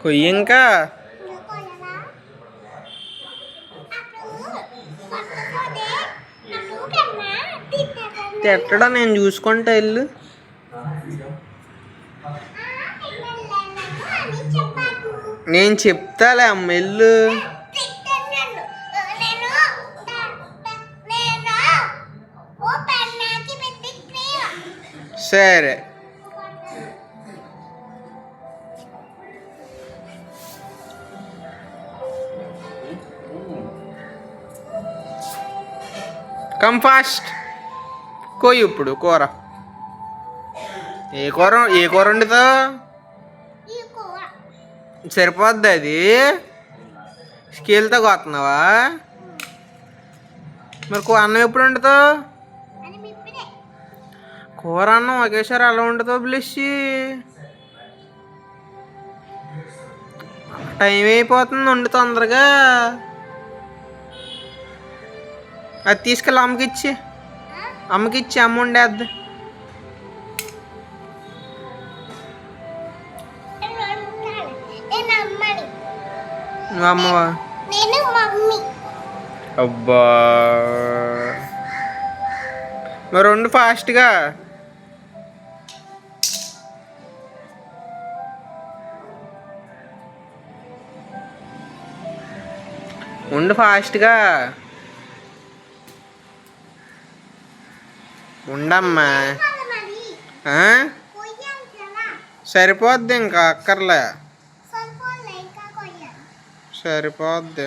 కొయ్యి ఇంకా తిట్టడా నేను చూసుకుంటా ఇల్లు నేను చెప్తాలే అమ్మ ఇల్లు సరే కమ్ ఫాస్ట్ కొయ్యి ఇప్పుడు కూర ఏ కూర వండుతావు సరిపోద్ది అది స్కేల్తో కోస్తున్నావా మరి అన్నం ఎప్పుడు వండుతావు కూర అన్నం ఒకేసారి అలా వండుతావు బ్లెస్సి టైం అయిపోతుంది వండు తొందరగా అది తీసుకెళ్ళి అమ్మకిచ్చి అమ్మ వండేద్ది నువ్వు అమ్మవా అబ్బా మరి రెండు ఫాస్ట్గా ఉండు ఫాస్ట్గా ఉండమ్మా సరిపోద్ది ఇంకా అక్కర్లే సరిపోద్ది